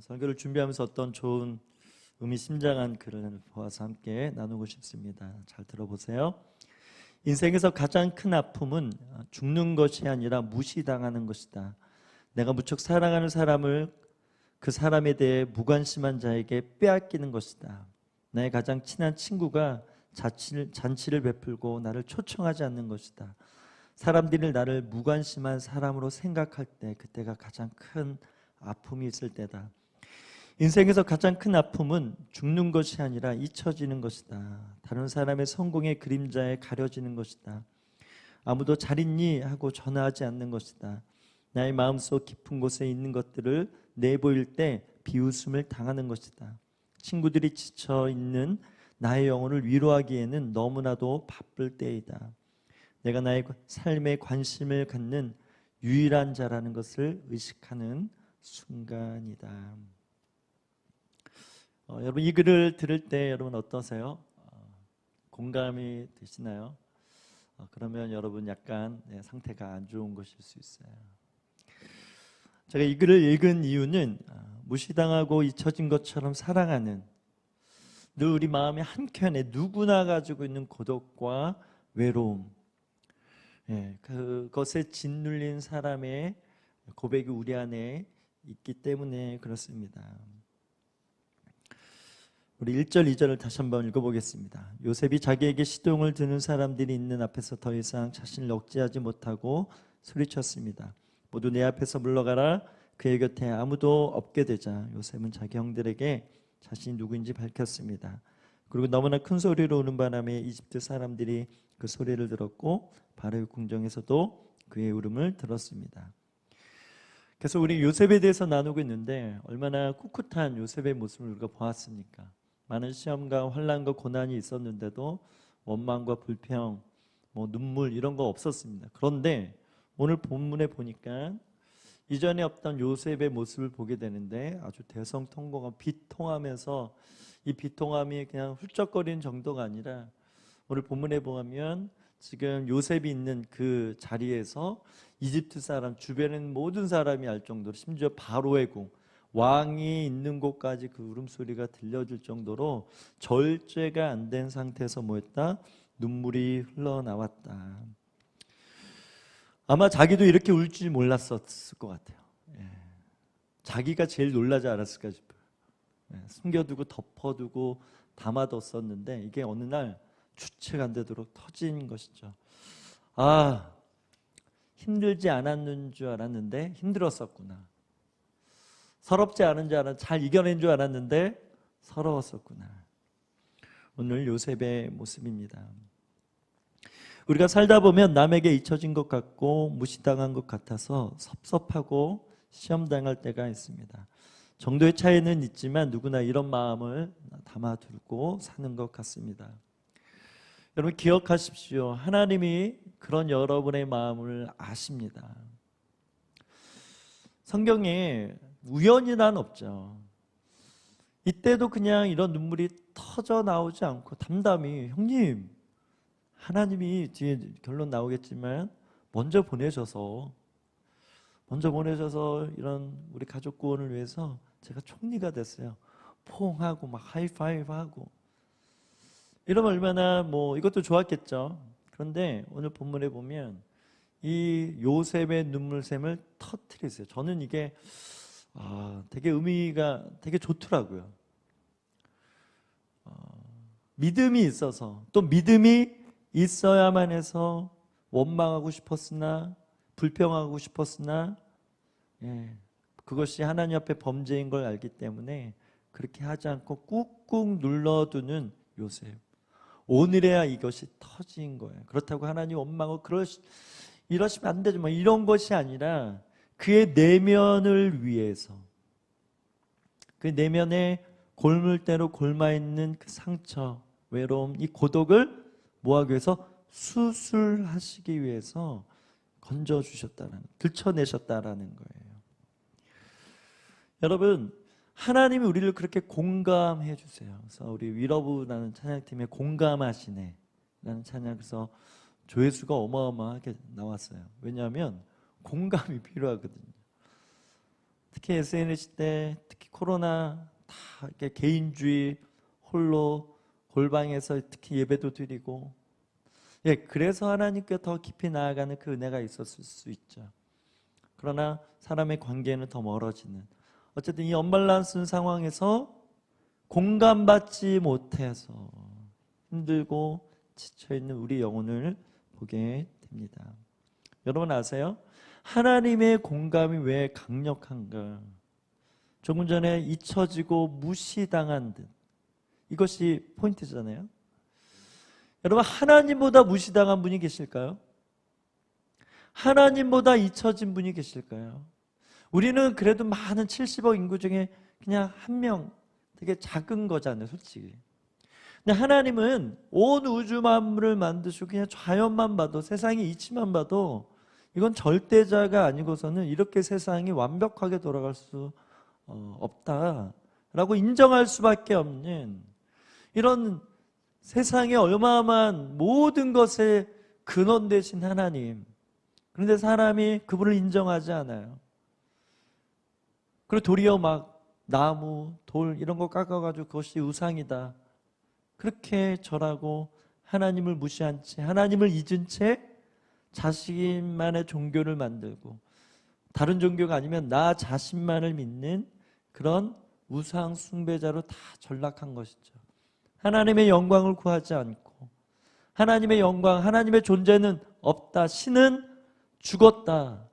설교를 준비하면서 어떤 좋은 의미심장한 글을 보아서 함께 나누고 싶습니다. 잘 들어보세요. 인생에서 가장 큰 아픔은 죽는 것이 아니라 무시당하는 것이다. 내가 무척 사랑하는 사람을 그 사람에 대해 무관심한 자에게 빼앗기는 것이다. 나의 가장 친한 친구가 잔치를 베풀고 나를 초청하지 않는 것이다. 사람들이 나를 무관심한 사람으로 생각할 때 그때가 가장 큰 아픔이 있을 때다. 인생에서 가장 큰 아픔은 죽는 것이 아니라 잊혀지는 것이다. 다른 사람의 성공의 그림자에 가려지는 것이다. 아무도 잘 있니? 하고 전화하지 않는 것이다. 나의 마음속 깊은 곳에 있는 것들을 내보일 때 비웃음을 당하는 것이다. 친구들이 지쳐 있는 나의 영혼을 위로하기에는 너무나도 바쁠 때이다. 내가 나의 삶에 관심을 갖는 유일한 자라는 것을 의식하는 순간이다. 여러분 이 글을 들을 때 여러분 어떠세요? 공감이 되시나요? 그러면 여러분 약간 상태가 안 좋은 것일 수 있어요. 제가 이 글을 읽은 이유는 무시당하고 잊혀진 것처럼 사랑하는 늘 우리 마음의 한켠에 누구나 가지고 있는 고독과 외로움, 그것에 짓눌린 사람의 고백이 우리 안에 있기 때문에 그렇습니다. 우리 1절 2절을 다시 한번 읽어보겠습니다. 요셉이 자기에게 시동을 드는 사람들이 있는 앞에서 더 이상 자신을 억제하지 못하고 소리쳤습니다. 모두 내 앞에서 물러가라. 그의 곁에 아무도 없게 되자 요셉은 자기 형들에게 자신이 누구인지 밝혔습니다. 그리고 너무나 큰 소리로 우는 바람에 이집트 사람들이 그 소리를 들었고 바로의 궁정에서도 그의 울음을 들었습니다. 그래서 우리 요셉에 대해서 나누고 있는데 얼마나 꿋꿋한 요셉의 모습을 우리가 보았습니까? 많은 시험과 환난과 고난이 있었는데도 원망과 불평, 눈물 이런 거 없었습니다. 그런데 오늘 본문에 보니까 이전에 없던 요셉의 모습을 보게 되는데 아주 대성통곡하고 비통하면서 이 비통함이 그냥 훌쩍거리는 정도가 아니라 오늘 본문에 보면 지금 요셉이 있는 그 자리에서 이집트 사람 주변에 있는 모든 사람이 알 정도로 심지어 바로의 궁 왕이 있는 곳까지 그 울음소리가 들려줄 정도로 절제가 안 된 상태에서 뭐했다? 눈물이 흘러나왔다. 아마 자기도 이렇게 울 줄 몰랐었을 것 같아요. 자기가 제일 놀라지 않았을까 싶어요. 숨겨두고 덮어두고 담아뒀었는데 이게 어느 날 주체가 안 되도록 터진 것이죠. 힘들지 않았는 줄 알았는데 힘들었었구나. 서럽지 않은 줄 알았는데 잘 이겨낸 줄 알았는데 서러웠었구나. 오늘 요셉의 모습입니다. 우리가 살다 보면 남에게 잊혀진 것 같고 무시당한 것 같아서 섭섭하고 시험당할 때가 있습니다. 정도의 차이는 있지만 누구나 이런 마음을 담아두고 사는 것 같습니다. 여러분 기억하십시오. 하나님이 그런 여러분의 마음을 아십니다. 성경에 우연이란 없죠. 이때도 그냥 이런 눈물이 터져 나오지 않고 담담히 형님 하나님이 뒤에 결론 나오겠지만 먼저 보내셔서 이런 우리 가족 구원을 위해서 제가 총리가 됐어요. 포옹하고 막 하이파이브하고 이러면 얼마나 이것도 좋았겠죠. 그런데 오늘 본문에 보면 이 요셉의 눈물샘을 터뜨리세요. 저는 이게 되게 의미가 되게 좋더라고요. 믿음이 있어서 또 믿음이 있어야만 해서 원망하고 싶었으나 불평하고 싶었으나 그것이 하나님 앞에 범죄인 걸 알기 때문에 그렇게 하지 않고 꾹꾹 눌러두는 요셉. 오늘에야 이것이 터진 거예요. 그렇다고 하나님 원망하고 이러시면 안 되죠. 이런 것이 아니라 그의 내면을 위해서 그 내면에 골물대로 골마있는 그 상처, 외로움, 이 고독을 뭐하기 위해서 수술하시기 위해서 들춰내셨다라는 거예요. 여러분 하나님이 우리를 그렇게 공감해 주세요. 그래서 우리 위러브라는 찬양팀에 공감하시네 라는 찬양에서 조회수가 어마어마하게 나왔어요. 왜냐하면 공감이 필요하거든요. 특히 SNS 때 특히 코로나 다 이렇게 개인주의 홀로 골방에서 특히 예배도 드리고, 그래서 하나님께 더 깊이 나아가는 그 은혜가 있었을 수 있죠. 그러나 사람의 관계는 더 멀어지는, 어쨌든 이 언밸런스 상황에서 공감받지 못해서 힘들고 지쳐있는 우리 영혼을 보게 됩니다. 여러분 아세요? 하나님의 공감이 왜 강력한가? 조금 전에 잊혀지고 무시당한 듯, 이것이 포인트잖아요. 여러분, 하나님보다 무시당한 분이 계실까요? 하나님보다 잊혀진 분이 계실까요? 우리는 그래도 많은 70억 인구 중에 그냥 한 명, 되게 작은 거잖아요, 솔직히. 근데 하나님은 온 우주 만물을 만드시고 그냥 자연만 봐도, 세상의 이치만 봐도 이건 절대자가 아니고서는 이렇게 세상이 완벽하게 돌아갈 수 없다라고 인정할 수밖에 없는, 이런 세상에 어마어마한 모든 것의 근원 되신 하나님, 그런데 사람이 그분을 인정하지 않아요. 그리고 도리어 막 나무, 돌 이런 거 깎아가지고 그것이 우상이다, 그렇게 절하고 하나님을 무시한 채, 하나님을 잊은 채 자신만의 종교를 만들고, 다른 종교가 아니면 나 자신만을 믿는 그런 우상 숭배자로 다 전락한 것이죠. 하나님의 영광을 구하지 않고, 하나님의 영광, 하나님의 존재는 없다, 신은 죽었다,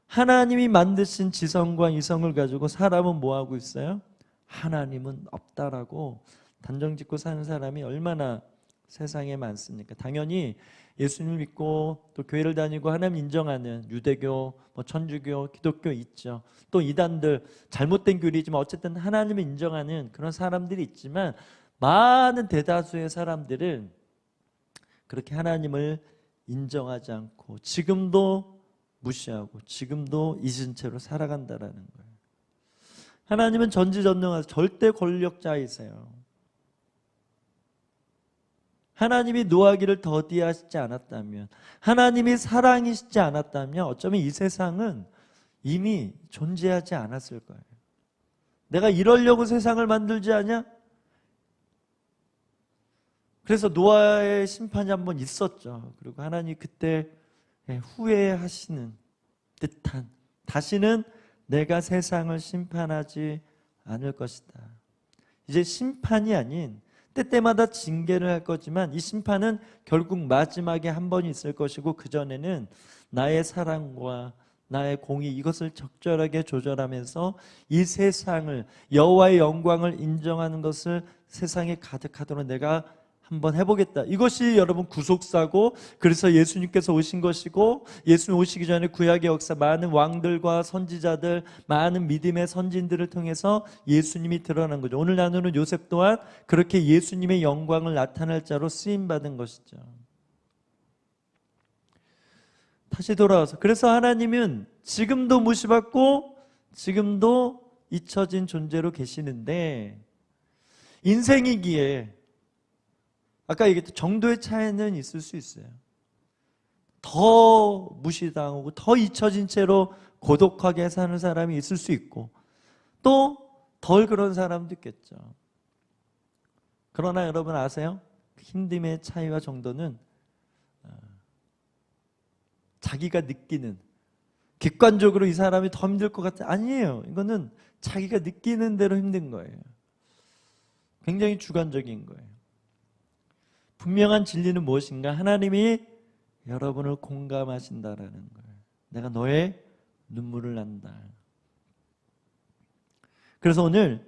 하나님이 만드신 지성과 이성을 가지고 사람은 뭐하고 있어요? 하나님은 없다라고 단정짓고 사는 사람이 얼마나 세상에 많습니까? 당연히 예수님을 믿고 또 교회를 다니고 하나님 인정하는 유대교, 천주교, 기독교 있죠. 또 이단들, 잘못된 교리지만 어쨌든 하나님을 인정하는 그런 사람들이 있지만, 많은 대다수의 사람들은 그렇게 하나님을 인정하지 않고 지금도 무시하고 지금도 잊은 채로 살아간다라는 거예요. 하나님은 전지전능하신 절대 권력자이세요. 하나님이 노하기를 더디하시지 않았다면, 하나님이 사랑이시지 않았다면 어쩌면 이 세상은 이미 존재하지 않았을 거예요. 내가 이러려고 세상을 만들지 않냐? 그래서 노아의 심판이 한번 있었죠. 그리고 하나님 그때 후회하시는 듯한, 다시는 내가 세상을 심판하지 않을 것이다. 이제 심판이 아닌 때때마다 징계를 할 거지만, 이 심판은 결국 마지막에 한 번 있을 것이고, 그전에는 나의 사랑과 나의 공의, 이것을 적절하게 조절하면서 이 세상을, 여호와의 영광을 인정하는 것을 세상에 가득하도록 내가 한번 해보겠다. 이것이 여러분 구속사고, 그래서 예수님께서 오신 것이고, 예수님 오시기 전에 구약의 역사, 많은 왕들과 선지자들, 많은 믿음의 선진들을 통해서 예수님이 드러난 거죠. 오늘 나누는 요셉 또한 그렇게 예수님의 영광을 나타낼 자로 쓰임받은 것이죠. 다시 돌아와서, 그래서 하나님은 지금도 무시받고 지금도 잊혀진 존재로 계시는데, 인생이기에 아까 얘기했던 정도의 차이는 있을 수 있어요. 더 무시당하고 더 잊혀진 채로 고독하게 사는 사람이 있을 수 있고, 또 덜 그런 사람도 있겠죠. 그러나 여러분 아세요? 힘듦의 차이와 정도는 자기가 느끼는, 객관적으로 이 사람이 더 힘들 것 같아, 아니에요. 이거는 자기가 느끼는 대로 힘든 거예요. 굉장히 주관적인 거예요. 분명한 진리는 무엇인가? 하나님이 여러분을 공감하신다라는 거예요. 내가 너의 눈물을 난다. 그래서 오늘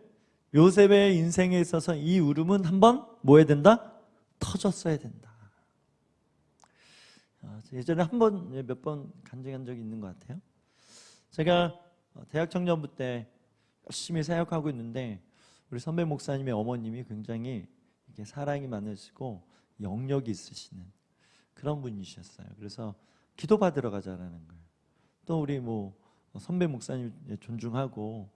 요셉의 인생에 있어서 이 울음은 한번 뭐 해야 된다? 터졌어야 된다. 예전에 몇 번 간증한 적이 있는 것 같아요. 제가 대학 청년부 때 열심히 사역하고 있는데, 우리 선배 목사님의 어머님이 굉장히 이렇게 사랑이 많으시고 영역이 있으시는 그런 분이셨어요. 그래서 기도받으러 가자라는 거예요. 또 우리 선배 목사님 존중하고,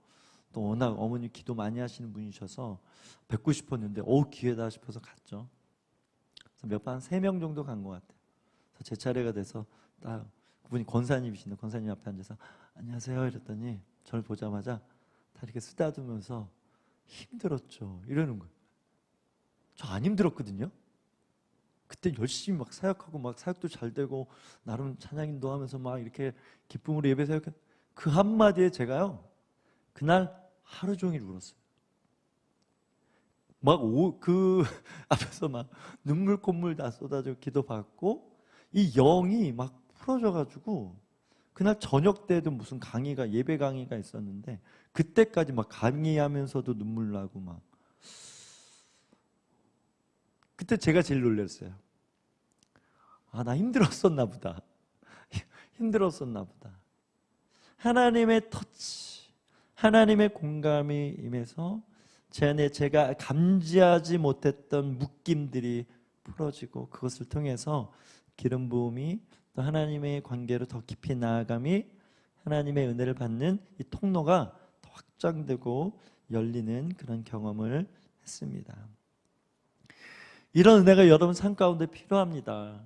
또 워낙 어머니 기도 많이 하시는 분이셔서 뵙고 싶었는데 기회다 싶어서 갔죠. 그래서 몇 번 3명 정도 간 것 같아요. 그래서 제 차례가 돼서 딱 그분이 권사님이신데, 권사님 앞에 앉아서 안녕하세요 이랬더니 저를 보자마자 이렇게 쓰다듬으면서 힘들었죠 이러는 거예요. 저 안 힘들었거든요. 그때 열심히 막 사역하고 막 사역도 잘 되고 나름 찬양인도 하면서 막 이렇게 기쁨으로 예배 사역, 그 한마디에 제가요 그날 하루 종일 울었어요. 막 그 앞에서 막 눈물 콧물 다 쏟아지고 기도받고 이 영이 막 풀어져가지고 그날 저녁 때도 무슨 강의가 예배 강의가 있었는데 그때까지 막 강의하면서도 눈물 나고 막 그때 제가 제일 놀랐어요. 아, 나 힘들었었나 보다. 힘들었었나 보다. 하나님의 터치, 하나님의 공감이 임해서 제 안에 제가 감지하지 못했던 묶임들이 풀어지고 그것을 통해서 기름 부음이 또 하나님의 관계로 더 깊이 나아감이 하나님의 은혜를 받는 이 통로가 더 확장되고 열리는 그런 경험을 했습니다. 이런 은혜가 여러분 삶 가운데 필요합니다.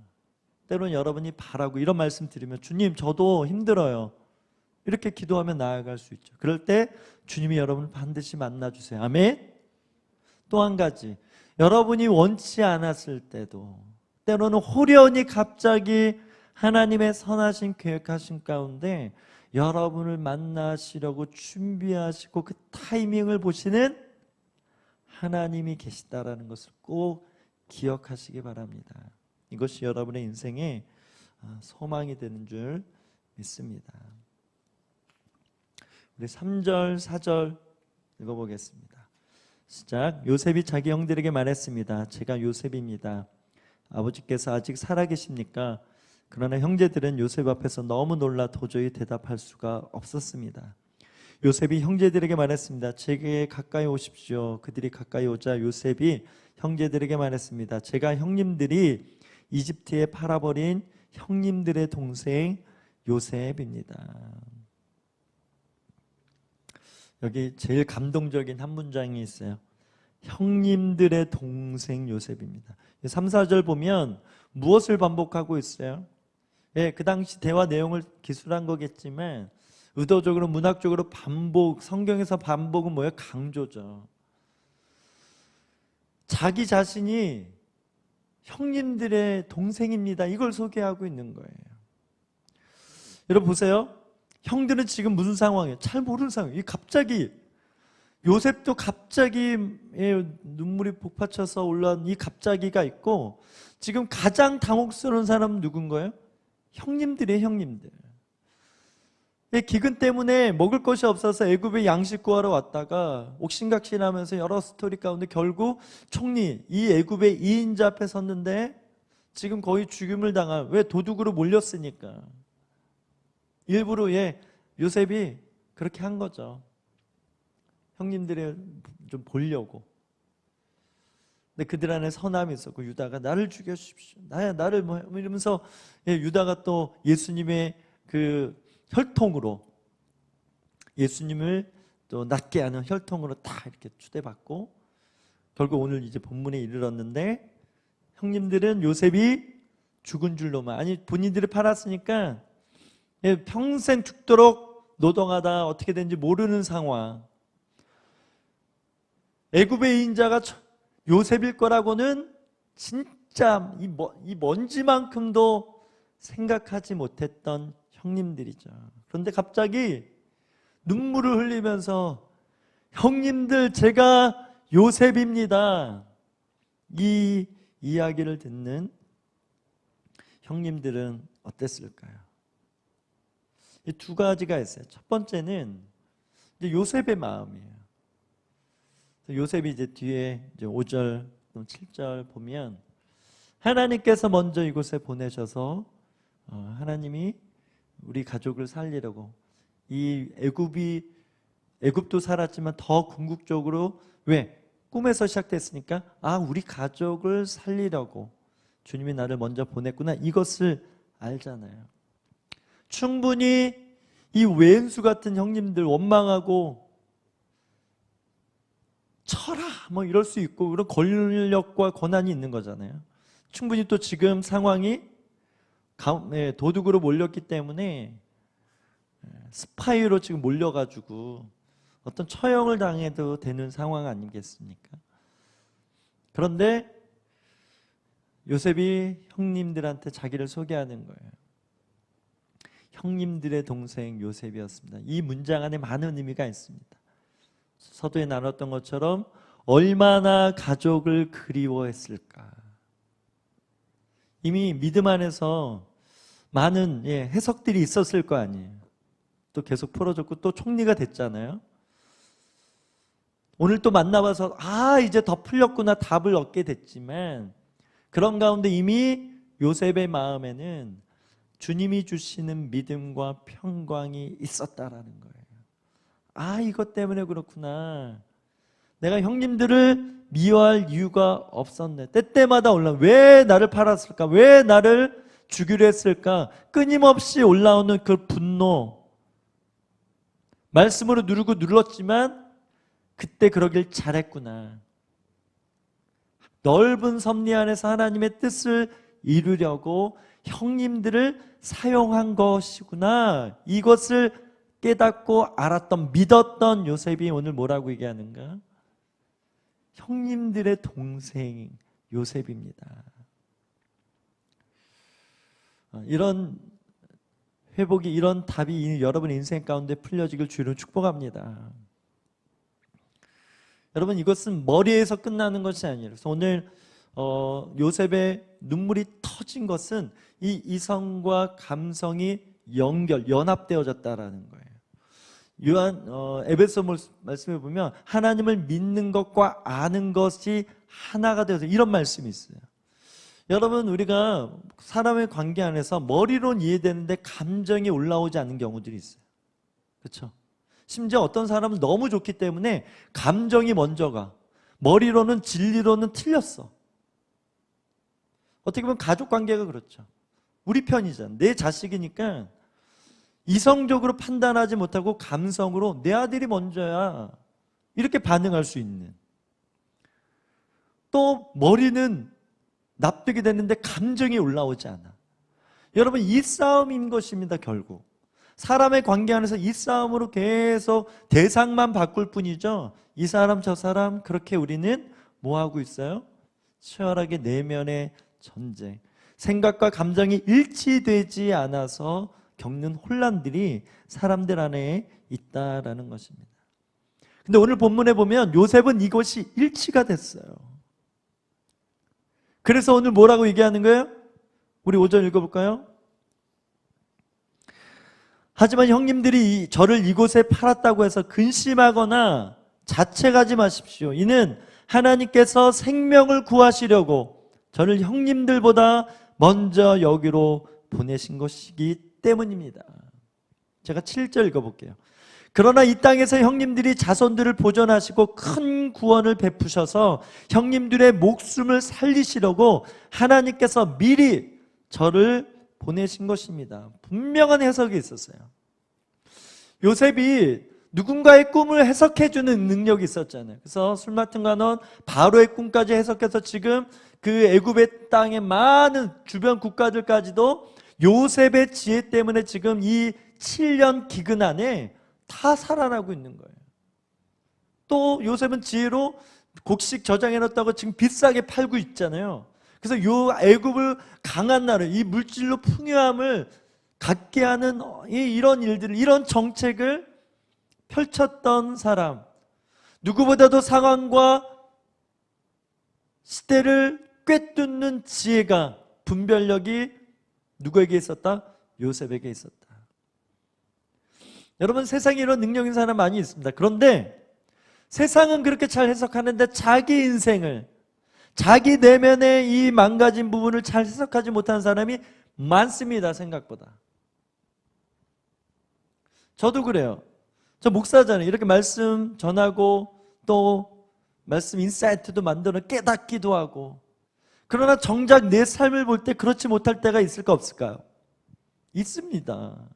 때로는 여러분이 바라고 이런 말씀 드리면 주님 저도 힘들어요 이렇게 기도하면 나아갈 수 있죠. 그럴 때 주님이 여러분을 반드시 만나주세요. 아멘. 또 한 가지, 여러분이 원치 않았을 때도 때로는 호련히 갑자기 하나님의 선하신 계획하신 가운데 여러분을 만나시려고 준비하시고 그 타이밍을 보시는 하나님이 계시다라는 것을 꼭 기억하시기 바랍니다. 이것이 여러분의 인생의 소망이 되는 줄 믿습니다. 우리 3절 4절 읽어보겠습니다. 시작. 요셉이 자기 형들에게 말했습니다. 제가 요셉입니다. 아버지께서 아직 살아계십니까? 그러나 형제들은 요셉 앞에서 너무 놀라 도저히 대답할 수가 없었습니다. 요셉이 형제들에게 말했습니다. 제게 가까이 오십시오. 그들이 가까이 오자 요셉이 형제들에게 말했습니다. 제가 형님들이 이집트에 팔아버린 형님들의 동생 요셉입니다. 여기 제일 감동적인 한 문장이 있어요. 형님들의 동생 요셉입니다. 3, 4절 보면 무엇을 반복하고 있어요? 예, 그 당시 대화 내용을 기술한 거겠지만 의도적으로 문학적으로 반복, 성경에서 반복은 뭐예요? 강조죠. 자기 자신이 형님들의 동생입니다. 이걸 소개하고 있는 거예요. 여러분 보세요. 형들은 지금 무슨 상황이에요? 잘 모르는 상황이에요. 갑자기 요셉도 갑자기 눈물이 복받쳐서 올라온 이 갑자기가 있고 지금 가장 당혹스러운 사람은 누군 거예요? 형님들이에요. 형님들. 기근 때문에 먹을 것이 없어서 애굽에 양식 구하러 왔다가 옥신각신하면서 여러 스토리 가운데 결국 총리 이 애굽의 2인자 앞에 섰는데 지금 거의 죽임을 당한, 왜? 도둑으로 몰렸으니까. 일부러 요셉이 그렇게 한 거죠. 형님들이 좀 보려고. 근데 그들 안에 선함이 있었고 유다가 나를 죽여주십시오. 나를 뭐 이러면서 유다가 또 예수님의 그 혈통으로 예수님을 또 낫게 하는 혈통으로 다 이렇게 추대받고 결국 오늘 이제 본문에 이르렀는데 형님들은 요셉이 죽은 줄로만, 아니 본인들이 팔았으니까 평생 죽도록 노동하다 어떻게 된지 모르는 상황. 애굽의 인자가 요셉일 거라고는 진짜 이 먼지만큼도 생각하지 못했던 형님들이죠. 그런데 갑자기 눈물을 흘리면서 형님들 제가 요셉입니다. 이 이야기를 듣는 형님들은 어땠을까요? 이 두 가지가 있어요. 첫 번째는 이제 요셉의 마음이에요. 요셉이 이제 뒤에 이제 5절, 7절 보면 하나님께서 먼저 이곳에 보내셔서 하나님이 우리 가족을 살리려고 이 애굽도 살았지만 더 궁극적으로 왜? 꿈에서 시작됐으니까 우리 가족을 살리려고 주님이 나를 먼저 보냈구나 이것을 알잖아요. 충분히 이 왼수 같은 형님들 원망하고 쳐라 뭐 이럴 수 있고 그런 권력과 권한이 있는 거잖아요. 충분히 또 지금 상황이 도둑으로 몰렸기 때문에 스파이로 지금 몰려가지고 어떤 처형을 당해도 되는 상황 아니겠습니까? 그런데 요셉이 형님들한테 자기를 소개하는 거예요. 형님들의 동생 요셉이었습니다. 이 문장 안에 많은 의미가 있습니다. 서두에 나눴던 것처럼 얼마나 가족을 그리워했을까. 이미 믿음 안에서 많은 해석들이 있었을 거 아니에요. 또 계속 풀어줬고 또 총리가 됐잖아요. 오늘 또 만나봐서 이제 더 풀렸구나 답을 얻게 됐지만 그런 가운데 이미 요셉의 마음에는 주님이 주시는 믿음과 평강이 있었다라는 거예요. 이것 때문에 그렇구나. 내가 형님들을 미워할 이유가 없었네. 때때마다 왜 나를 팔았을까? 왜 나를 죽이려 했을까? 끊임없이 올라오는 그 분노. 말씀으로 누르고 눌렀지만 그때 그러길 잘했구나. 넓은 섭리 안에서 하나님의 뜻을 이루려고 형님들을 사용한 것이구나. 이것을 깨닫고 알았던, 믿었던 요셉이 오늘 뭐라고 얘기하는가? 형님들의 동생 요셉입니다. 이런 회복이, 이런 답이 여러분 인생 가운데 풀려지길 주로 축복합니다. 여러분, 이것은 머리에서 끝나는 것이 아니에요. 그래서 오늘 요셉의 눈물이 터진 것은 이 이성과 감성이 연합되어졌다라는 거예요. 에베소 말씀에 보면 하나님을 믿는 것과 아는 것이 하나가 되어서 이런 말씀이 있어요. 여러분, 우리가 사람의 관계 안에서 머리로는 이해되는데 감정이 올라오지 않는 경우들이 있어요. 그렇죠? 심지어 어떤 사람은 너무 좋기 때문에 감정이 먼저 가. 머리로는 진리로는 틀렸어. 어떻게 보면 가족 관계가 그렇죠. 우리 편이잖아. 내 자식이니까 이성적으로 판단하지 못하고 감성으로 내 아들이 먼저야 이렇게 반응할 수 있는. 또 머리는 납득이 됐는데 감정이 올라오지 않아. 여러분, 이 싸움인 것입니다. 결국 사람의 관계 안에서 이 싸움으로 계속 대상만 바꿀 뿐이죠. 이 사람 저 사람, 그렇게 우리는 뭐하고 있어요? 치열하게 내면의 전쟁, 생각과 감정이 일치되지 않아서 겪는 혼란들이 사람들 안에 있다라는 것입니다. 근데 오늘 본문에 보면 요셉은 이것이 일치가 됐어요. 그래서 오늘 뭐라고 얘기하는 거예요? 우리 5절 읽어볼까요? 하지만 형님들이 저를 이곳에 팔았다고 해서 근심하거나 자책하지 마십시오. 이는 하나님께서 생명을 구하시려고 저를 형님들보다 먼저 여기로 보내신 것이기 때문입니다. 제가 7절 읽어볼게요. 그러나 이 땅에서 형님들이 자손들을 보존하시고 큰 구원을 베푸셔서 형님들의 목숨을 살리시려고 하나님께서 미리 저를 보내신 것입니다. 분명한 해석이 있었어요. 요셉이 누군가의 꿈을 해석해주는 능력이 있었잖아요. 그래서 술 맡은 관원 바로의 꿈까지 해석해서 지금 그 애굽의 땅의 많은 주변 국가들까지도 요셉의 지혜 때문에 지금 이 7년 기근 안에 다 살아나고 있는 거예요. 또 요셉은 지혜로 곡식 저장해놨다고 지금 비싸게 팔고 있잖아요. 그래서 요 애굽을 강한 나라, 이 물질로 풍요함을 갖게 하는 이런 일들을, 이런 정책을 펼쳤던 사람, 누구보다도 상황과 시대를 꿰뚫는 지혜가, 분별력이 누구에게 있었다? 요셉에게 있었다. 여러분, 세상에 이런 능력인 사람 많이 있습니다. 그런데 세상은 그렇게 잘 해석하는데 자기 인생을, 자기 내면의 이 망가진 부분을 잘 해석하지 못하는 사람이 많습니다. 생각보다. 저도 그래요. 저 목사잖아요. 이렇게 말씀 전하고 또 말씀 인사이트도 만들어 깨닫기도 하고, 그러나 정작 내 삶을 볼 때 그렇지 못할 때가 있을까 없을까요? 있습니다.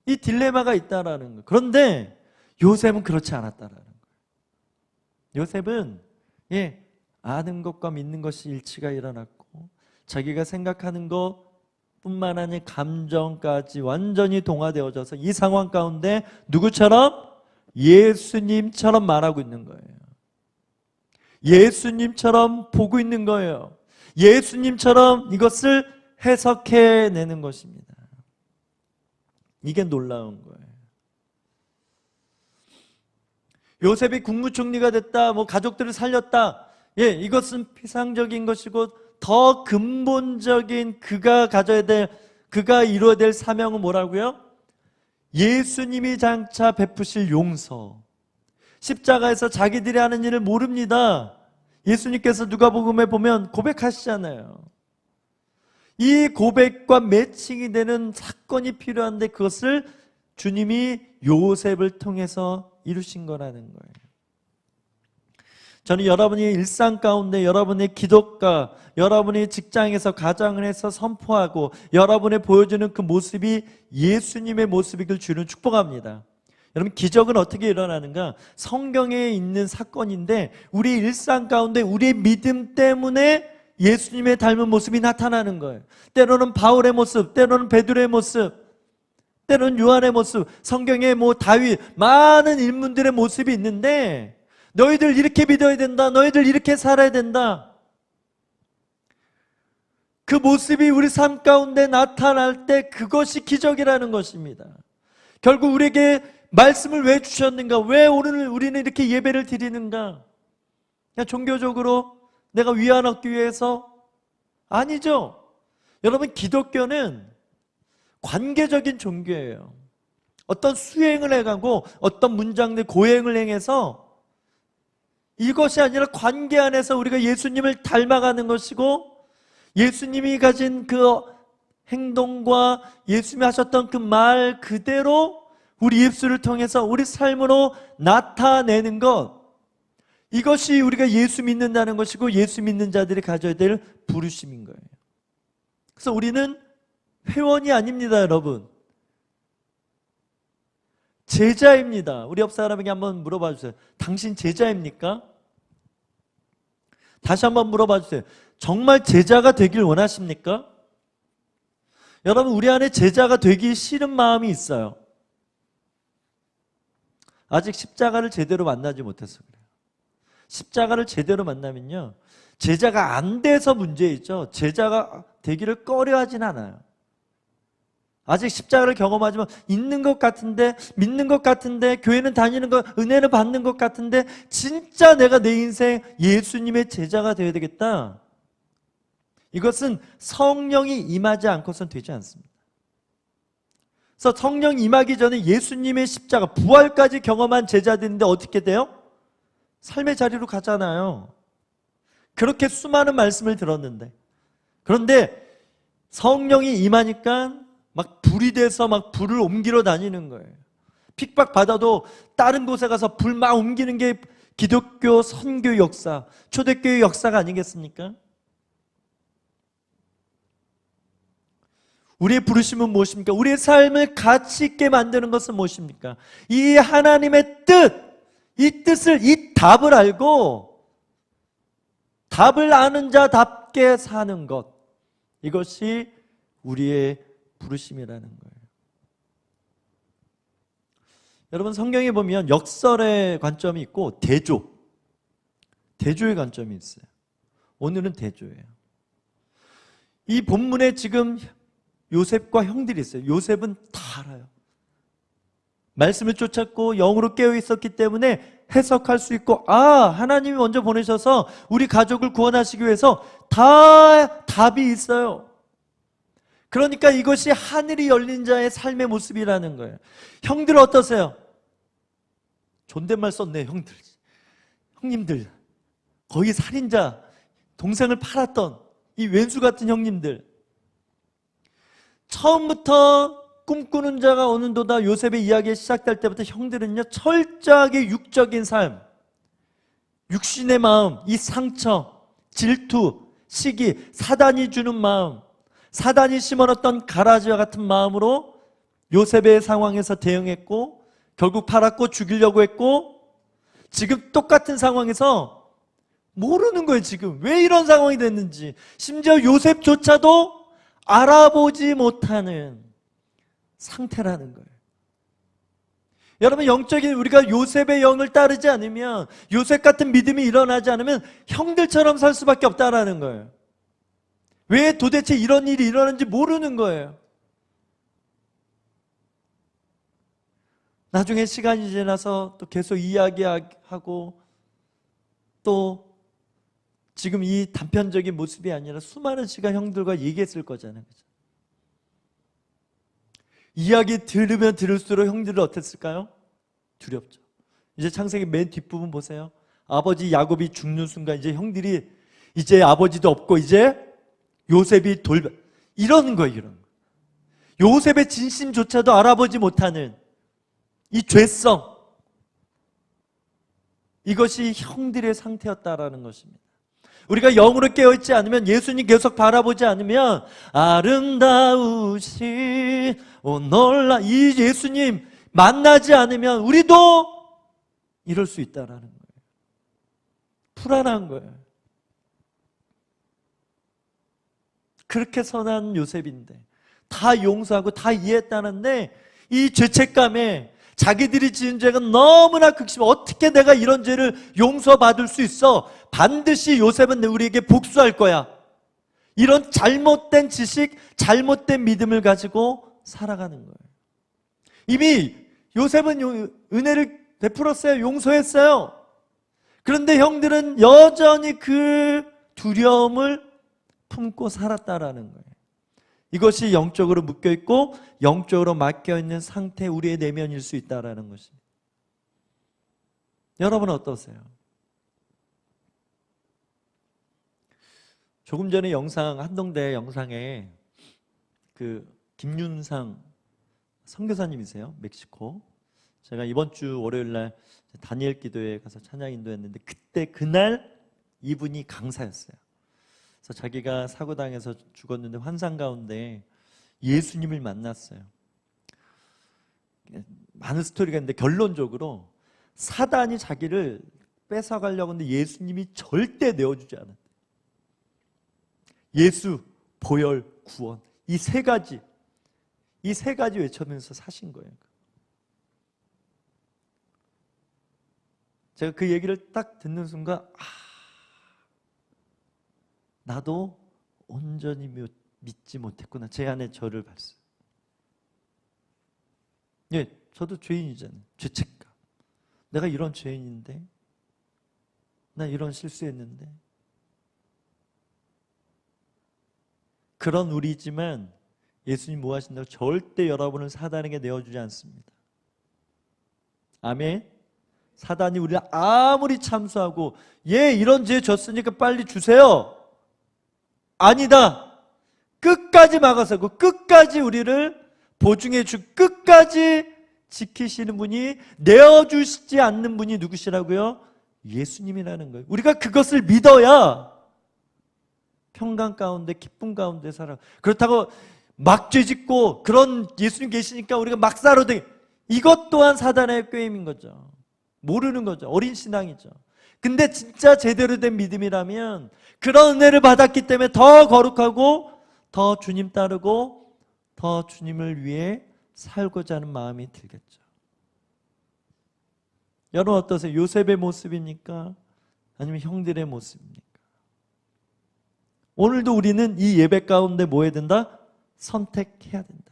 이 딜레마가 있다라는 거예요. 그런데 요셉은 그렇지 않았다라는 거예요. 요셉은 아는 것과 믿는 것이 일치가 일어났고, 자기가 생각하는 것, 뿐만 아니라 감정까지 완전히 동화되어져서 이 상황 가운데 누구처럼? 예수님처럼 말하고 있는 거예요. 예수님처럼 보고 있는 거예요. 예수님처럼 이것을 해석해내는 것입니다. 이게 놀라운 거예요. 요셉이 국무총리가 됐다, 가족들을 살렸다. 예, 이것은 피상적인 것이고 더 근본적인 그가 이루어야 될 사명은 뭐라고요? 예수님이 장차 베푸실 용서. 십자가에서 자기들이 하는 일을 모릅니다. 예수님께서 누가복음에 보면 고백하시잖아요. 이 고백과 매칭이 되는 사건이 필요한데 그것을 주님이 요셉을 통해서 이루신 거라는 거예요. 저는 여러분이 일상 가운데 여러분의 기독과 여러분이 직장에서 가정을 해서 선포하고 여러분의 보여주는 그 모습이 예수님의 모습이길 주는 축복합니다. 여러분, 기적은 어떻게 일어나는가? 성경에 있는 사건인데 우리 일상 가운데 우리의 믿음 때문에 예수님의 닮은 모습이 나타나는 거예요. 때로는 바울의 모습, 때로는 베드로의 모습, 때로는 요한의 모습, 성경에 다윗, 많은 인물들의 모습이 있는데 너희들 이렇게 믿어야 된다, 너희들 이렇게 살아야 된다. 그 모습이 우리 삶 가운데 나타날 때 그것이 기적이라는 것입니다. 결국 우리에게 말씀을 왜 주셨는가? 왜 오늘 우리는 이렇게 예배를 드리는가? 그냥 종교적으로 내가 위안 얻기 위해서? 아니죠. 여러분, 기독교는 관계적인 종교예요. 어떤 수행을 해가고 어떤 문장들 고행을 행해서 이것이 아니라 관계 안에서 우리가 예수님을 닮아가는 것이고 예수님이 가진 그 행동과 예수님이 하셨던 그 말 그대로 우리 입술을 통해서 우리 삶으로 나타내는 것, 이것이 우리가 예수 믿는다는 것이고 예수 믿는 자들이 가져야 될 부르심인 거예요. 그래서 우리는 회원이 아닙니다, 여러분. 제자입니다. 우리 옆 사람에게 한번 물어봐 주세요. 당신 제자입니까? 다시 한번 물어봐 주세요. 정말 제자가 되길 원하십니까? 여러분, 우리 안에 제자가 되기 싫은 마음이 있어요. 아직 십자가를 제대로 만나지 못해서 그래요. 십자가를 제대로 만나면요, 제자가 안 돼서 문제이죠, 제자가 되기를 꺼려하진 않아요. 아직 십자가를 경험하지만 있는 것 같은데, 믿는 것 같은데, 교회는 다니는 것, 은혜는 받는 것 같은데 진짜 내가 내 인생 예수님의 제자가 되어야 되겠다, 이것은 성령이 임하지 않고선 되지 않습니다. 그래서 성령 임하기 전에 예수님의 십자가, 부활까지 경험한 제자들인데 어떻게 돼요? 삶의 자리로 가잖아요. 그렇게 수많은 말씀을 들었는데, 그런데 성령이 임하니까 막 불이 돼서 막 불을 옮기러 다니는 거예요. 핍박받아도 다른 곳에 가서 불 막 옮기는 게 기독교 선교 역사, 초대교회 역사가 아니겠습니까? 우리의 부르심은 무엇입니까? 우리의 삶을 가치 있게 만드는 것은 무엇입니까? 이 하나님의 뜻, 이 뜻을, 이 답을 알고 답을 아는 자답게 사는 것, 이것이 우리의 부르심이라는 거예요. 여러분, 성경에 보면 역설의 관점이 있고 대조의 관점이 있어요. 오늘은 대조예요. 이 본문에 지금 요셉과 형들이 있어요. 요셉은 다 알아요. 말씀을 쫓았고 영으로 깨어 있었기 때문에 해석할 수 있고, 하나님이 먼저 보내셔서 우리 가족을 구원하시기 위해서 다 답이 있어요. 그러니까 이것이 하늘이 열린 자의 삶의 모습이라는 거예요. 형들 어떠세요? 존댓말 썼네, 형들. 형님들, 거의 살인자, 동생을 팔았던 이 왼수 같은 형님들. 처음부터 꿈꾸는 자가 오는도다 요셉의 이야기가 시작될 때부터 형들은요, 철저하게 육적인 삶, 육신의 마음, 이 상처, 질투, 시기, 사단이 주는 마음, 사단이 심어놨던 가라지와 같은 마음으로 요셉의 상황에서 대응했고 결국 팔았고 죽이려고 했고, 지금 똑같은 상황에서 모르는 거예요. 지금 왜 이런 상황이 됐는지. 심지어 요셉조차도 알아보지 못하는 상태라는 거예요. 여러분, 영적인 우리가 요셉의 영을 따르지 않으면, 요셉 같은 믿음이 일어나지 않으면 형들처럼 살 수밖에 없다라는 거예요. 왜 도대체 이런 일이 일어나는지 모르는 거예요. 나중에 시간이 지나서 또 계속 이야기하고, 또 지금 이 단편적인 모습이 아니라 수많은 시간 형들과 얘기했을 거잖아요. 그죠? 이야기 들으면 들을수록 형들은 어땠을까요? 두렵죠. 이제 창세기 맨 뒷부분 보세요. 아버지 야곱이 죽는 순간 이제 형들이 이제 아버지도 없고 이제 요셉이 이러는 거예요. 이런 거. 요셉의 진심조차도 알아보지 못하는 이 죄성, 이것이 형들의 상태였다라는 것입니다. 우리가 영으로 깨어있지 않으면, 예수님 계속 바라보지 않으면, 아름다우신 놀라 이 예수님 만나지 않으면 우리도 이럴 수 있다라는 거예요. 불안한 거예요. 그렇게 선한 요셉인데, 다 용서하고 다 이해했다는데, 이 죄책감에 자기들이 지은 죄가 너무나 극심, 어떻게 내가 이런 죄를 용서받을 수 있어? 반드시 요셉은 우리에게 복수할 거야. 이런 잘못된 지식, 잘못된 믿음을 가지고 살아가는 거예요. 이미 요셉은 은혜를 베풀었어요. 용서했어요. 그런데 형들은 여전히 그 두려움을 품고 살았다라는 거예요. 이것이 영적으로 묶여있고 영적으로 맡겨있는 상태, 우리의 내면일 수 있다는 것입니다. 여러분 어떠세요? 조금 전에 영상, 한동대 영상에 그 김윤상 선교사님이세요. 멕시코. 제가 이번 주 월요일 날 다니엘 기도회에 가서 찬양 인도했는데, 그날 이분이 강사였어요. 그래서 자기가 사고당해서 죽었는데 환상 가운데 예수님을 만났어요. 많은 스토리가 있는데 결론적으로 사단이 자기를 뺏어가려고 하는데 예수님이 절대 내어주지 않았대요. 예수, 보혈, 구원, 이 세 가지 외쳐면서 사신 거예요. 제가 그 얘기를 딱 듣는 순간, 나도 온전히 믿지 못했구나. 제 안에 저를 봤어요. 예, 저도 죄인이잖아요. 죄책감. 내가 이런 죄인인데, 나 이런 실수했는데. 그런 우리지만 예수님 뭐 하신다고? 절대 여러분을 사단에게 내어주지 않습니다. 아멘. 사단이 우리를 아무리 참수하고, 이런 죄 졌으니까 빨리 주세요, 아니다. 끝까지 막아서고 끝까지 우리를 보증해 주, 끝까지 지키시는 분이, 내어주시지 않는 분이 누구시라고요? 예수님이라는 거예요. 우리가 그것을 믿어야 평강 가운데, 기쁨 가운데 살아. 그렇다고 막 죄짓고 그런 예수님 계시니까 우리가 막 살아도 돼, 이것 또한 사단의 꾀임인 거죠. 모르는 거죠. 어린 신앙이죠. 근데 진짜 제대로 된 믿음이라면 그런 은혜를 받았기 때문에 더 거룩하고 더 주님 따르고 더 주님을 위해 살고자 하는 마음이 들겠죠. 여러분 어떠세요? 요셉의 모습입니까? 아니면 형들의 모습입니까? 오늘도 우리는 이 예배 가운데 뭐 해야 된다? 선택해야 된다.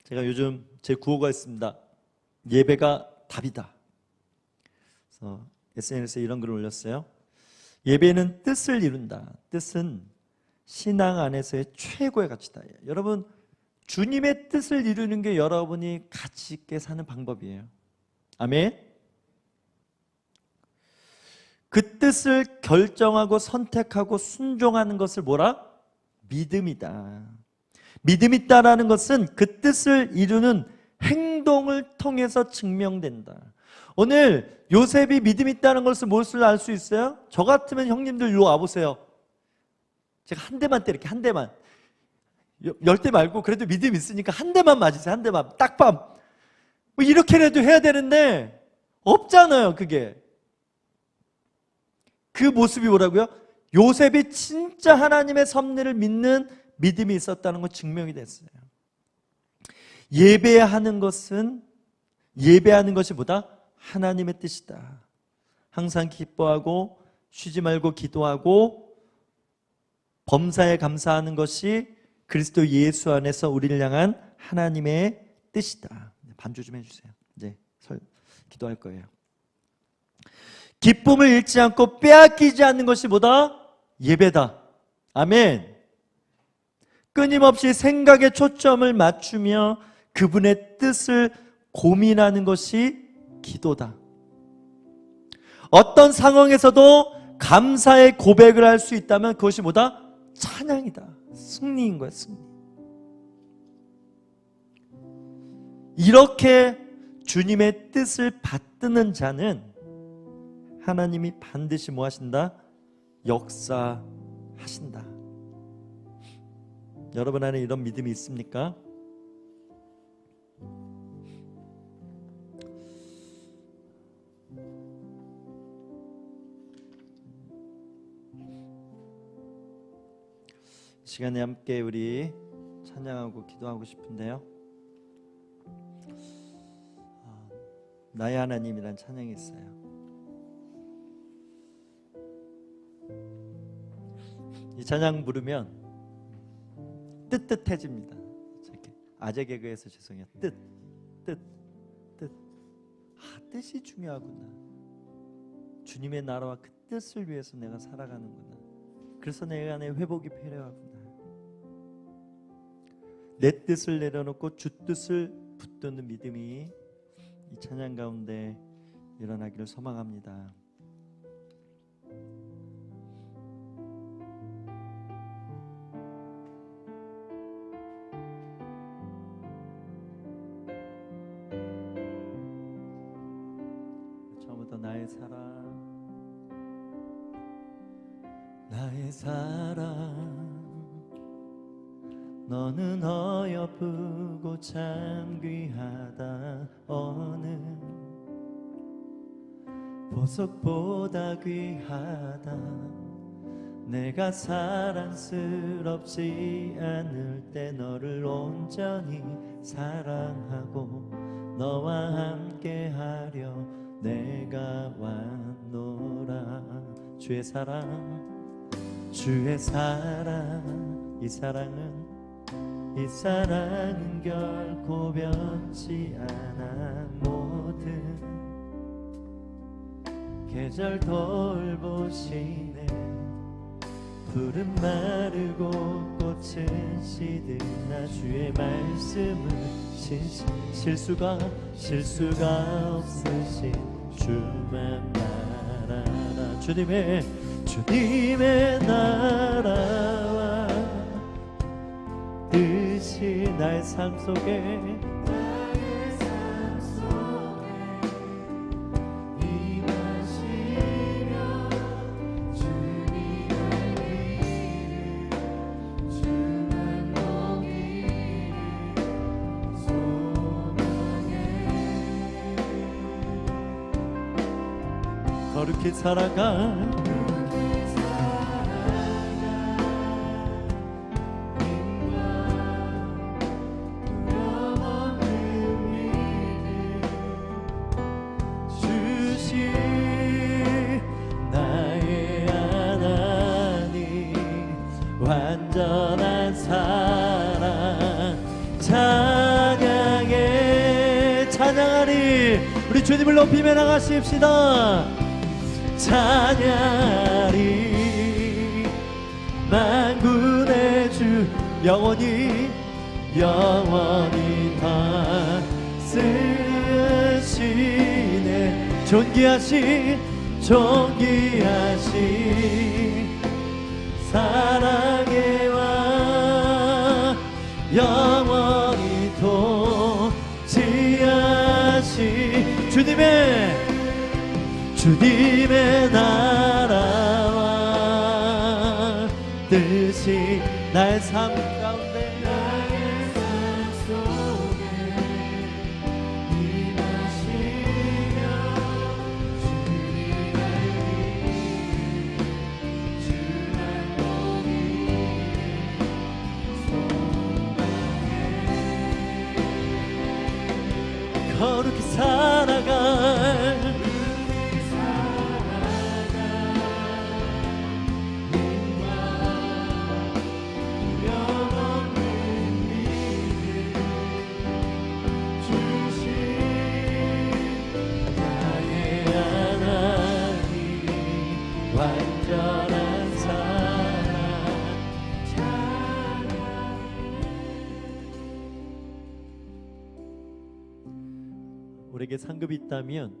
제가 요즘 제 구호가 있습니다. 예배가 답이다. 그래서 SNS에 이런 글을 올렸어요. 예배는 뜻을 이룬다. 뜻은 신앙 안에서의 최고의 가치다. 여러분, 주님의 뜻을 이루는 게 여러분이 가치 있게 사는 방법이에요. 아멘. 그 뜻을 결정하고 선택하고 순종하는 것을 뭐라? 믿음이다. 믿음 있다라는 것은 그 뜻을 이루는 행동을 통해서 증명된다. 오늘 요셉이 믿음 있다는 것을 무엇을 알 수 있어요? 저 같으면 형님들 이리 와보세요. 제가 한 대만 때릴게요. 한 대만. 10대 말고 그래도 믿음 있으니까 한 대만 맞으세요. 한 대만. 딱밤. 뭐 이렇게라도 해야 되는데 없잖아요, 그게. 그 모습이 뭐라고요? 요셉이 진짜 하나님의 섭리를 믿는 믿음이 있었다는 건 증명이 됐어요. 예배하는 것이 뭐다? 하나님의 뜻이다. 항상 기뻐하고 쉬지 말고 기도하고 범사에 감사하는 것이 그리스도 예수 안에서 우리를 향한 하나님의 뜻이다. 반주 좀 해주세요. 이제 기도할 거예요. 기쁨을 잃지 않고 빼앗기지 않는 것이 뭐다? 예배다. 아멘. 끊임없이 생각에 초점을 맞추며 그분의 뜻을 고민하는 것이 기도다. 어떤 상황에서도 감사의 고백을 할 수 있다면 그것이 뭐다? 찬양이다. 승리인 거야, 승리. 이렇게 주님의 뜻을 받드는 자는 하나님이 반드시 뭐 하신다? 역사하신다. 여러분 안에 이런 믿음이 있습니까? 시간에 함께 우리 찬양하고 기도하고 싶은데요. 나의 하나님이란 찬양이 있어요. 이 찬양 부르면 뜨뜻해집니다. 아재 개그에서 죄송해요. 뜻이 중요하구나. 주님의 나라와 그 뜻을 위해서 내가 살아가는구나. 그래서 내 안에 회복이 필요하구나. 내 뜻을 내려놓고 주 뜻을 붙드는 믿음이 이 찬양 가운데 일어나기를 소망합니다. 처음부터 나의 사랑 너는 어여쁘고 참 귀하다. 어느 보석보다 귀하다. 내가 사랑스럽지 않을 때 너를 온전히 사랑하고 너와 함께하려 내가 왔노라. 주의 사랑 이 사랑은 결코 변치 않아. 모든 계절 돌보시네. 푸른 마르고 꽃은 시드나 주의 말씀은 실수가 없으신 주만 말하라. 주님의 나라와 뜻이 나의 삶 속에 임하시며 주님의 길을 주만 보기를 소망해. 거룩히 살아가 완전한 사랑 찬양하리. 우리 주님을 높이며 나가십시다. 찬양하리. 만군의 주 영원히 다스리시네. 존귀하시 사랑의 왕 영원히 통치하시. 주님의 나라와 뜻이 나의 삶 가운데 여러분에게 상급이 있다면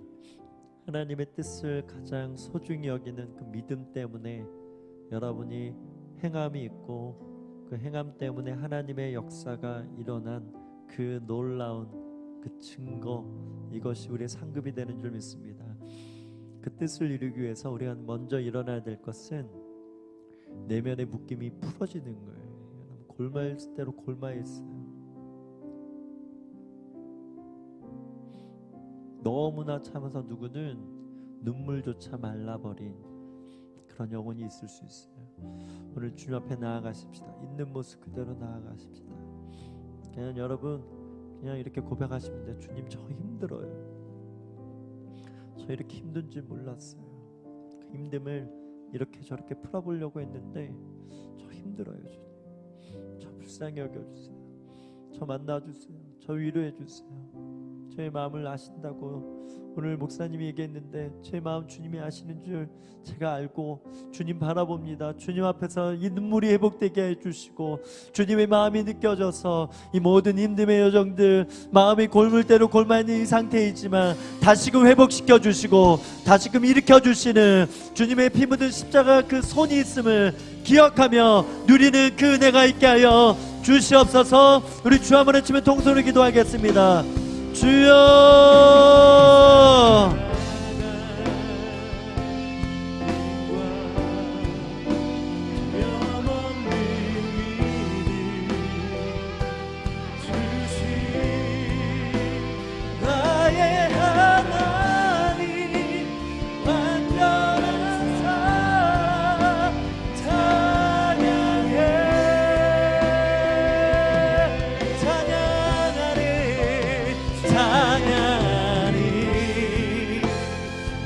하나님의 뜻을 가장 소중히 여기는 그 믿음 때문에 여러분이 행함이 있고, 그 행함 때문에 하나님의 역사가 일어난 그 놀라운 그 증거, 이것이 우리의 상급이 되는 줄 믿습니다. 그 뜻을 이루기 위해서 우리가 먼저 일어나야 될 것은 내면의 묶임이 풀어지는 거예요. 골마일 대로 골마에 있어요. 너무나 참아서 누구는 눈물조차 말라버린 그런 영혼이 있을 수 있어요. 오늘 주님 앞에 나아가십시다. 있는 모습 그대로 나아가십시다. 그냥 여러분 그냥 이렇게 고백하시면 돼요. 주님, 저 힘들어요. 저 이렇게 힘든 줄 몰랐어요. 그 힘듦을 이렇게 저렇게 풀어보려고 했는데 저 힘들어요. 주님, 저 불쌍히 여겨주세요. 저 만나주세요. 저 위로해주세요. 제 마음을 아신다고 오늘 목사님이 얘기했는데, 제 마음 주님이 아시는 줄 제가 알고 주님 바라봅니다. 주님 앞에서 이 눈물이 회복되게 해주시고, 주님의 마음이 느껴져서 이 모든 힘듦의 여정들, 마음이 골물대로 골마있는 이 상태이지만 다시금 회복시켜 주시고 다시금 일으켜 주시는 주님의 피 묻은 십자가 그 손이 있음을 기억하며 누리는 그 은혜가 있게 하여 주시옵소서. 우리 주 한번 외치면 통성으로 기도하겠습니다. 주여, 나의 하나님, 완전한 사랑 찬양해, 찬양하리,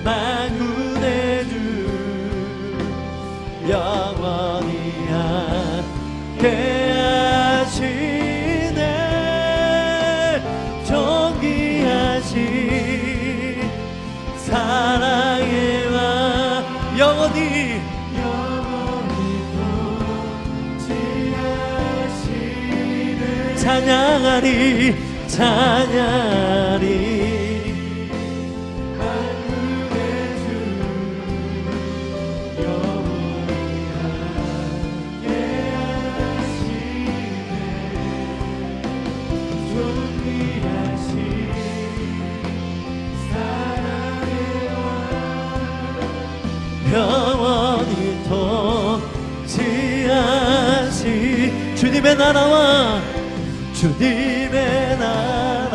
만군의 주 영원히 함께 하시네. 존귀하신 사랑의 왕 영원히 통치하시네. 찬양하리, 찬양하리, 영원히 통치하시 주님의 나라와 주님의 나라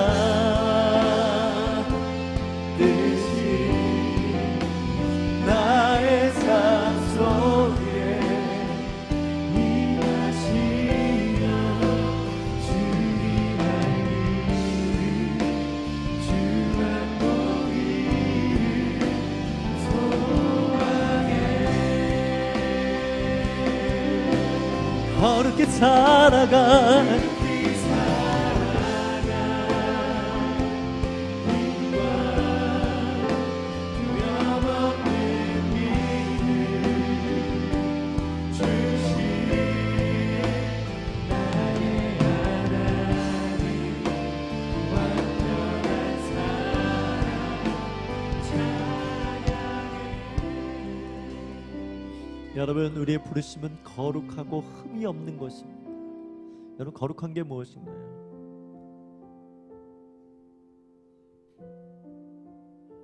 뜻이 나의 삶 속에 임하시며 주님 알기를 주만 보기를 소원해. 거룩히 살아가 여러분, 우리의 부르심은 거룩하고 흠이 없는 것입니다. 여러분, 거룩한 게 무엇인가요?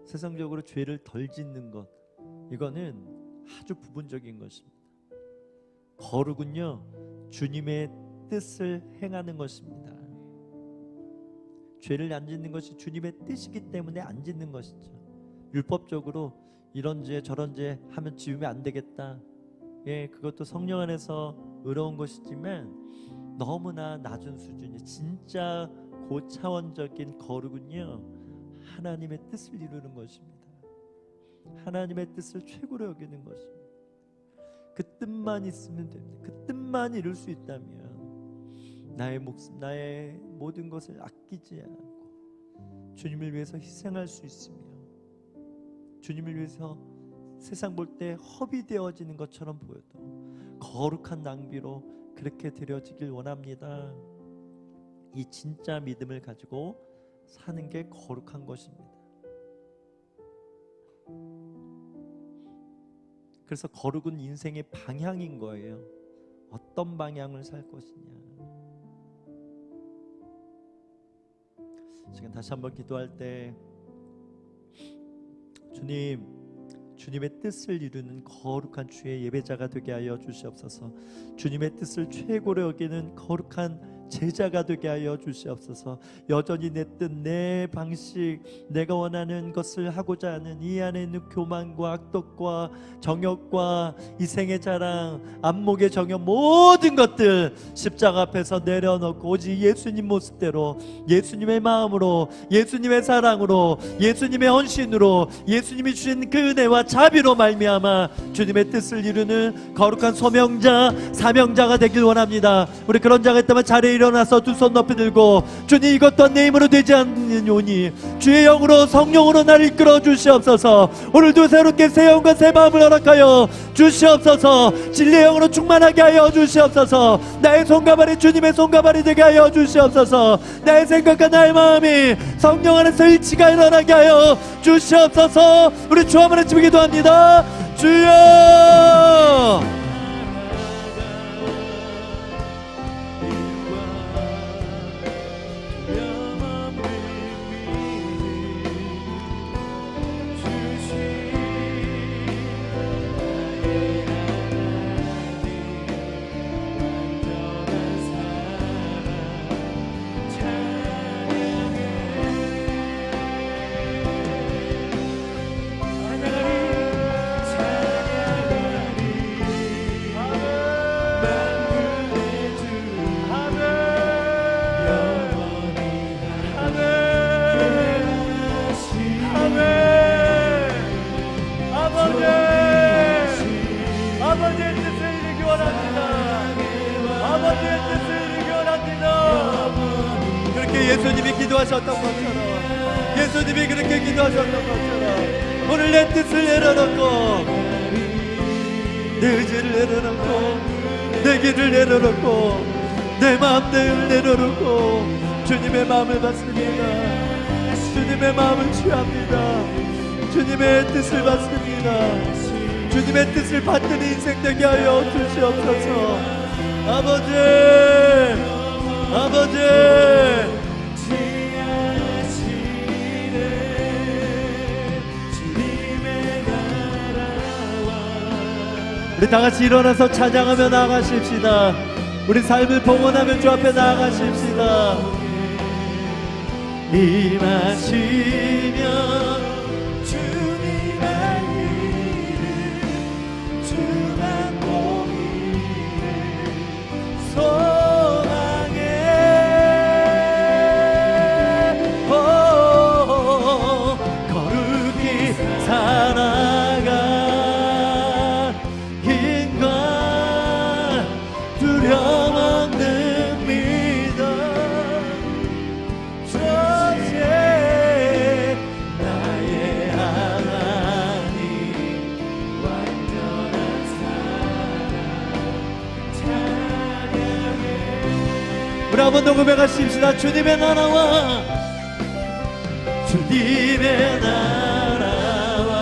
세상적으로 죄를 덜 짓는 것, 이거는 아주 부분적인 것입니다. 거룩은요, 주님의 뜻을 행하는 것입니다. 죄를 안 짓는 것이 주님의 뜻이기 때문에 안 짓는 것이죠. 율법적으로 이런 죄 저런 죄 하면 지우면 안 되겠다, 예, 그것도 성령 안에서 의로운 것이지만 너무나 낮은 수준이, 진짜 고차원적인 거룩은요, 하나님의 뜻을 이루는 것입니다. 하나님의 뜻을 최고로 여기는 것입니다. 그 뜻만 있으면 됩니다. 그 뜻만 이룰 수 있다면 나의 목숨, 나의 모든 것을 아끼지 않고 주님을 위해서 희생할 수 있으며, 주님을 위해서 세상 볼 때 허비되어지는 것처럼 보여도 거룩한 낭비로 그렇게 드려지길 원합니다. 이 진짜 믿음을 가지고 사는 게 거룩한 것입니다. 그래서 거룩은 인생의 방향인 거예요. 어떤 방향을 살 것이냐. 지금 다시 한번 기도할 때 주님의 뜻을 이루는 거룩한 주의 예배자가 되게 하여 주시옵소서. 주님의 뜻을 최고로 여기는 거룩한 제자가 되게 하여 주시옵소서. 여전히 내 뜻, 내 방식, 내가 원하는 것을 하고자 하는 이 안에 있는 교만과 악독과 정욕과 이생의 자랑, 안목의 정욕, 모든 것들 십자가 앞에서 내려놓고 오직 예수님 모습대로, 예수님의 마음으로, 예수님의 사랑으로, 예수님의 헌신으로, 예수님이 주신 그 은혜와 자비로 말미암아 주님의 뜻을 이루는 거룩한 소명자, 사명자가 되길 원합니다. 우리 그런 자가 있다면 자리에 일어나서 두 손 높이 들고, 주님 이것 또한 내 힘으로 되지 않느뇨니 주의 영으로 성령으로 나를 이끌어 주시옵소서. 오늘도 새롭게 새 영과 새 마음을 허락하여 주시옵소서. 진리의 영으로 충만하게 하여 주시옵소서. 나의 손과 발이 주님의 손과 발이 되게 하여 주시옵소서. 나의 생각과 나의 마음이 성령 안에서 일치가 일어나게 하여 주시옵소서. 우리 주 한번 외치며 기도합니다. 주여, 아버지의 뜻을 이루기 원합니다. 아버지의 뜻을 이루기 원합니다. 그렇게 예수님이 기도하셨던 것처럼, 예수님이 그렇게 기도하셨던 것처럼 오늘 내 뜻을 내려놓고, 내 의지를 내려놓고, 내 길을 내려놓고, 내 마음대로 내려놓고 주님의 마음을 받습니다. 주님의 마음을 취합니다. 주님의 뜻을 받습니다. 주님의 뜻을 받는 인생 되게 하여 주시옵소서. 아버지, 아버지, 우리 다같이 일어나서 찬양하며 나아가십시다. 우리 삶을 봉헌하며 주 앞에 나아가십시다. 임하시며 한 번 더 고백하십시다. 주님의 나라와, 주님의 나라와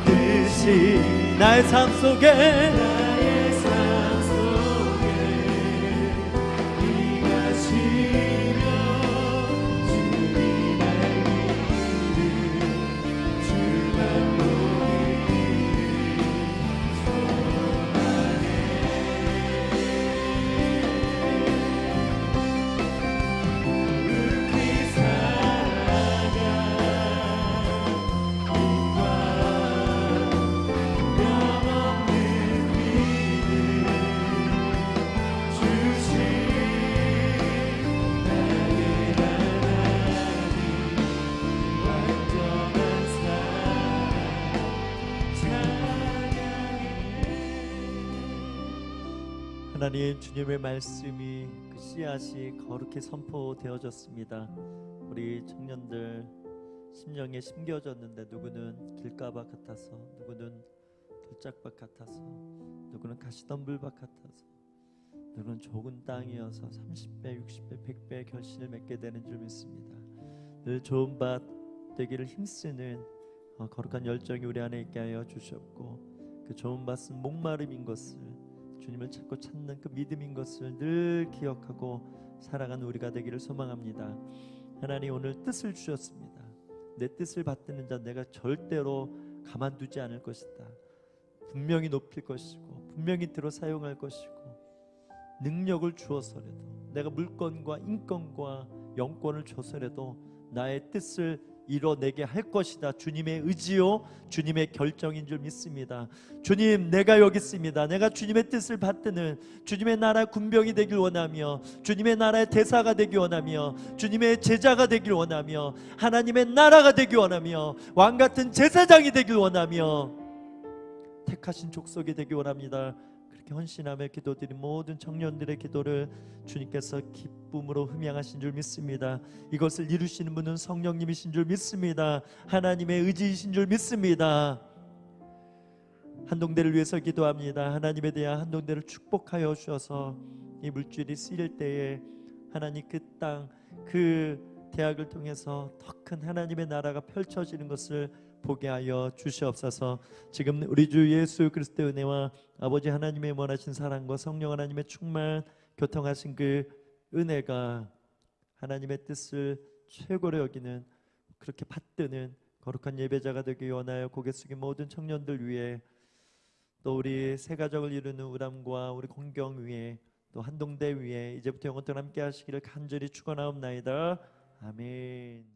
뜻이 나의 삶 속에 임하시며 주님 알기를 주만 보기를 하나님, 주님의 말씀이 그 씨앗이 거룩히 선포되어졌습니다. 우리 청년들 심령에 심겨졌는데, 누구는 길가밭 같아서, 누구는 돌짝밭 같아서, 누구는 가시덤불밭 같아서, 누구는 좁은 땅이어서 30배, 60배, 100배 결실을 맺게 되는 줄 믿습니다. 늘 좋은 밭 되기를 힘쓰는 거룩한 열정이 우리 안에 있게 하여 주시옵고, 그 좋은 말씀 목마름인 것을, 주님을 찾고 찾는 그 믿음인 것을 늘 기억하고 살아가는 우리가 되기를 소망합니다. 하나님, 오늘 뜻을 주셨습니다. 내 뜻을 받드는 자 내가 절대로 가만두지 않을 것이다. 분명히 높일 것이고 분명히 들어 사용할 것이고, 능력을 주어서라도, 내가 물건과 인권과 영권을 줘서라도 나의 뜻을 이뤄내게 할 것이다. 주님의 의지요 주님의 결정인 줄 믿습니다. 주님, 내가 여기 있습니다. 내가 주님의 뜻을 받드는 주님의 나라 군병이 되길 원하며, 주님의 나라의 대사가 되길 원하며, 주님의 제자가 되길 원하며, 하나님의 나라가 되길 원하며, 왕같은 제사장이 되길 원하며, 택하신 족속이 되길 원합니다. 그렇게 헌신하며 기도드린 모든 청년들의 기도를 주님께서 기쁨으로 흠양하신 줄 믿습니다. 이것을 이루시는 분은 성령님이신 줄 믿습니다. 하나님의 의지이신 줄 믿습니다. 한동대를 위해서 기도합니다. 하나님에 대한 한동대를 축복하여 주셔서 이 물질이 쓰일 때에 하나님 그 땅, 그 대학을 통해서 더 큰 하나님의 나라가 펼쳐지는 것을 보게 하여 주시옵소서. 지금 우리 주 예수 그리스도의 은혜와 아버지 하나님의 원하신 사랑과 성령 하나님의 충만 교통하신 그 은혜가 하나님의 뜻을 최고로 여기는, 그렇게 받드는 거룩한 예배자가 되기 원하여 고개 숙인 모든 청년들 위해, 또 우리 새 가족을 이루는 우람과 우리 공경 위에, 또 한동대 위에 이제부터 영원토록 함께 하시기를 간절히 축원하옵나이다. 아멘.